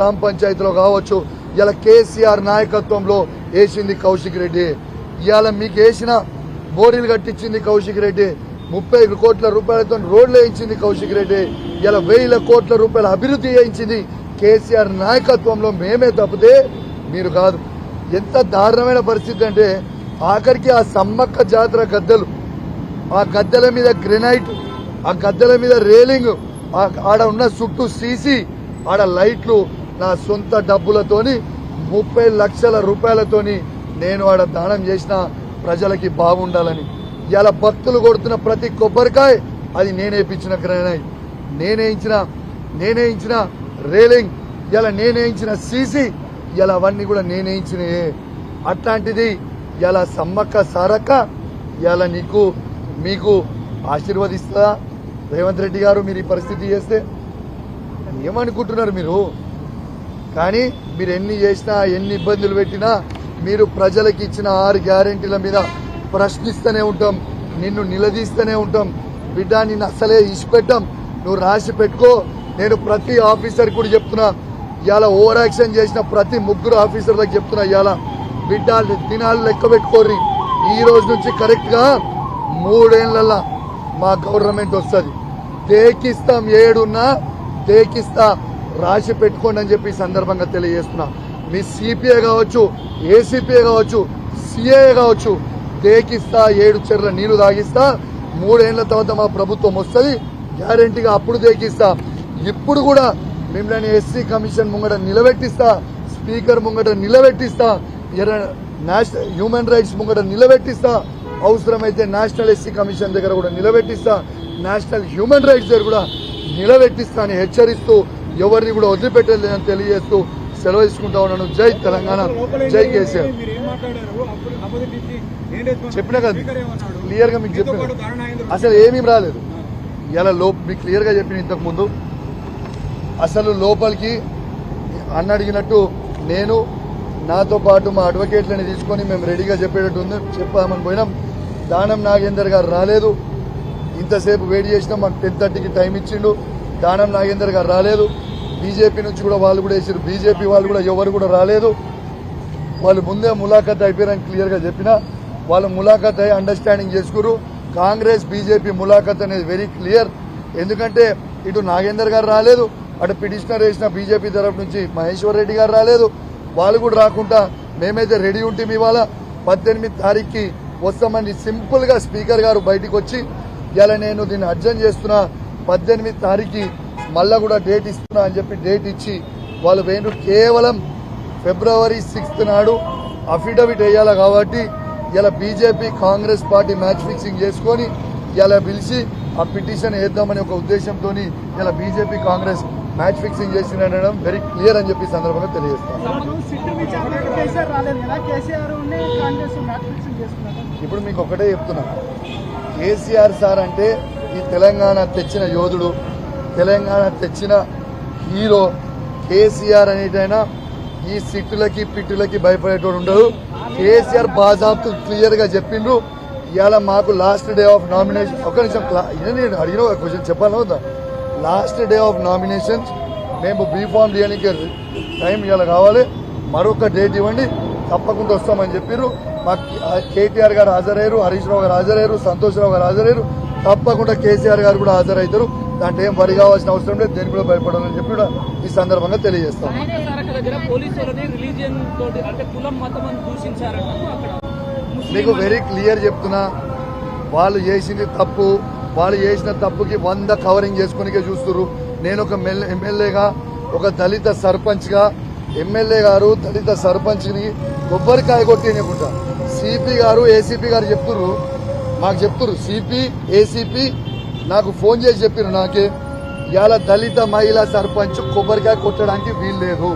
గ్రామ పంచాయతీలో కావచ్చు, ఇలా కేసీఆర్ నాయకత్వంలో వేసింది కౌశిక్ రెడ్డి. ఇవాళ మీకు వేసిన బోరీలు కట్టించింది కౌశిక్ రెడ్డి. 30 కోట్ల రూపాయలతో రోడ్లు వేయించింది కౌశిక్ రెడ్డి. ఇలా 1000 కోట్ల రూపాయల అభివృద్ధి చేయించింది కేసీఆర్ నాయకత్వంలో మేమే తప్పితే మీరు కాదు. ఎంత దారుణమైన పరిస్థితి అంటే ఆఖరికి ఆ సమ్మక్క జాతర గద్దెలు, ఆ గద్దెల మీద గ్రెనైట్, ఆ గద్దెల మీద రేలింగ్, ఆడ ఉన్న చుట్టూ సీసీ, ఆడ లైట్లు నా సొంత డబ్బులతోని 30 లక్షల రూపాయలతోని నేను ఆడ దానం చేసిన ప్రజలకి బాగుండాలని. ఇలా భక్తులు కొడుతున్న ప్రతి కొబ్బరికాయ అది నేనే ఇచ్చిన గ్రెనైట్, నేనే ఇచ్చిన రేలింగ్, ఇలా నేనే ఇచ్చిన సీసీ, ఇలా అవన్నీ కూడా నేనే ఇచ్చినాయే. అట్లాంటిది ఇలా సమ్మక్క సారక్క ఇలా మీకు ఆశీర్వదిస్తా రేవంత్ రెడ్డి గారు మీరు ఈ పరిస్థితి చేస్తే ఏమనుకుంటున్నారు మీరు? కానీ మీరు ఎన్ని చేసినా ఎన్ని ఇబ్బందులు పెట్టినా మీరు ప్రజలకు ఇచ్చిన 6 గ్యారెంటీల మీద ప్రశ్నిస్తూనే ఉంటాం, నిన్ను నిలదీస్తూనే ఉంటాం. బిడ్డ నిన్ను అసలే ఇచ్చిపెట్టాం, నువ్వు రాసి పెట్టుకో. నేను ప్రతి ఆఫీసర్ కూడా చెప్తున్నా, ఇవాళ ఓవర్ యాక్షన్ చేసిన ప్రతి 3 ఆఫీసర్లకు చెప్తున్నా, ఇవాళ బిడ్డ దినాలు లెక్క పెట్టుకోర్రి. ఈ రోజు నుంచి కరెక్ట్ గా 3 ఏళ్లలో మా గవర్నమెంట్ వస్తుంది. తేకిస్తాం, ఏడున్నా తేకిస్తా, రాసి పెట్టుకోండి అని చెప్పి సందర్భంగా తెలియజేస్తున్నా. మీ సిపిఐ కావచ్చు, ఏసీపీఏ కావచ్చు, సిఏ కావచ్చు, తేకిస్తా, 7 చెర్ల నీళ్లు తాగిస్తా. 3 ఏళ్ల తర్వాత మా ప్రభుత్వం వస్తుంది, గ్యారెంటీగా అప్పుడు తేకిస్తా. ఇప్పుడు కూడా మిమ్మల్ని ఎస్సీ కమిషన్ ముంగట నిలబెట్టిస్తా, స్పీకర్ ముంగట నిలబెట్టిస్తా, నేషనల్ హ్యూమన్ రైట్స్ ముంగట నిలబెట్టిస్తా, అవసరమైతే నేషనల్ ఎస్సీ కమిషన్ దగ్గర కూడా నిలబెట్టిస్తా, నేషనల్ హ్యూమన్ రైట్స్ దగ్గర కూడా నిలబెట్టిస్తా అని హెచ్చరిస్తూ ఎవరిని కూడా వదిలిపెట్టలేదని తెలియజేస్తూ సెలవు తీసుకుంటా ఉన్నాను. జై తెలంగాణ, జై కేసీఆర్. చెప్పినా కదా క్లియర్ గా మీకు చెప్పిన, అసలు ఏమీ రాలేదు. ఇలా మీకు క్లియర్ గా చెప్పిన ఇంతకు ముందు అసలు లోపలికి అన్నడిగినట్టు నేను నాతో పాటు మా అడ్వకేట్లని తీసుకొని మేము రెడీగా చెప్పేటట్టు ఉంది, చెప్పామని పోయినాం. దానం నాగేందర్ గారు రాలేదు. ఇంతసేపు వెయిట్ చేసినా మాకు 10:30కి టైం ఇచ్చిండు. దానం నాగేందర్ గారు రాలేదు. బీజేపీ నుంచి కూడా వాళ్ళు కూడా వేసారు, బీజేపీ వాళ్ళు కూడా ఎవరు కూడా రాలేదు. వాళ్ళు ముందే ములాఖత్ అయిపోయారని క్లియర్ గా చెప్పినా వాళ్ళు ములాఖత్ అయ్యి అండర్స్టాండింగ్ చేసుకున్నారు. కాంగ్రెస్ బీజేపీ ములాఖత్ అనేది వెరీ క్లియర్. ఎందుకంటే ఇటు నాగేందర్ గారు రాలేదు, అటు పిటిషనర్ వేసిన బీజేపీ తరఫు నుంచి మహేశ్వర్ రెడ్డి గారు రాలేదు. వాళ్ళు కూడా రాకుండా మేమైతే రెడీ ఉంటాం. ఇవాళ 18 తారీఖుకి వస్తామని సింపుల్ గా స్పీకర్ గారు బయటకు వచ్చి ఇలా నేను దీన్ని అర్జెంట్ చేస్తున్నా, 18 తారీఖుకి మళ్ళా కూడా డేట్ ఇస్తున్నా అని చెప్పి డేట్ ఇచ్చి వాళ్ళు వేణు కేవలం ఫిబ్రవరి 6 నాడు అఫిడవిట్ వేయాలి. కాబట్టి ఇలా BJP Congress party match fixing చేసుకొని ఇలా పిలిచి ఆ పిటిషన్ వేద్దామనే ఒక ఉద్దేశంతో ఇలా బీజేపీ కాంగ్రెస్ మ్యాచ్ ఫిక్సింగ్ చేసిన వెరీ క్లియర్ అని చెప్పి సందర్భంగా తెలియజేస్తాను. ఇప్పుడు మీకు ఒకటే చెప్తున్నా, కేసీఆర్ సార్ అంటే ఈ తెలంగాణ తెచ్చిన యోధుడు, తెలంగాణ తెచ్చిన హీరో. కేసీఆర్ అనేటైనా ఈ సిట్టులకి పిట్టులకి భయపడేటోడు ఉండదు. కేసీఆర్ బాజాబ్తు క్లియర్ గా చెప్పిండ్రు. ఇవాళ మాకు లాస్ట్ డే ఆఫ్ నామినేషన్, ఒక నిమిషం నేను అడిగిన ఒక క్వశ్చన్ చెప్పాలి అవుతా. లాస్ట్ డే ఆఫ్ నామినేషన్స్ మేము బీఫామ్ చేయడానికి టైం ఇవాళ కావాలి, మరొక డేట్ ఇవ్వండి, తప్పకుండా వస్తామని చెప్పారు. మాకు కేటీఆర్ గారు హాజరయ్యారు, హరీష్ రావు గారు హాజరయ్యారు, సంతోష్ రావు గారు హాజరయ్యారు. తప్పకుండా కేసీఆర్ గారు కూడా హాజరవుతారు. దాంట్లో ఏం వరి కావాల్సిన అవసరం లేదు, దేని కూడా భయపడాలని చెప్పి కూడా ఈ సందర్భంగా తెలియజేస్తాం. మీకు వెరీ క్లియర్ చెప్తున్నా, వాళ్ళు చేసింది తప్పు, వాళ్ళు చేసిన తప్పుకి 100 కవరింగ్ చేసుకునికే చూస్తున్నారు. నేను ఒక ఎమ్మెల్యేగా, ఒక దళిత సర్పంచ్ గా ఎమ్మెల్యే గారు దళిత సర్పంచ్ ని కొబ్బరికాయ కొట్టినకుంటా సిపి గారు ఏసీపీ గారు చెప్తున్నారు, మాకు చెప్తున్నారు. సిపి ఏసీపీ నాకు ఫోన్ చేసి చెప్పారు, నాకే ఇవాళ దళిత మహిళా సర్పంచ్ కొబ్బరికాయ కొట్టడానికి వీల్లేదు.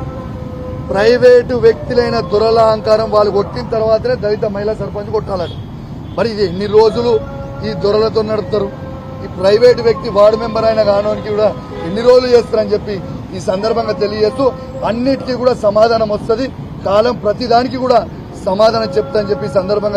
ప్రైవేటు వ్యక్తులైన దురలహంకారం వాళ్ళు కొట్టిన తర్వాతనే దళిత మహిళా సర్పంచ్ కొట్టాలట. మరి ఇది ఎన్ని రోజులు ఈ దొరలతో నడుపుతారు? ఈ ప్రైవేటు వ్యక్తి వార్డు మెంబర్ అయిన కానోనికి కూడా ఎన్ని రోజులు చేస్తారని చెప్పి ఈ సందర్భంగా తెలియజేస్తూ అన్నిటికీ కూడా సమాధానం వస్తుంది. కాలం ప్రతిదానికి కూడా సమాధానం చెప్తా అని చెప్పి సందర్భంగా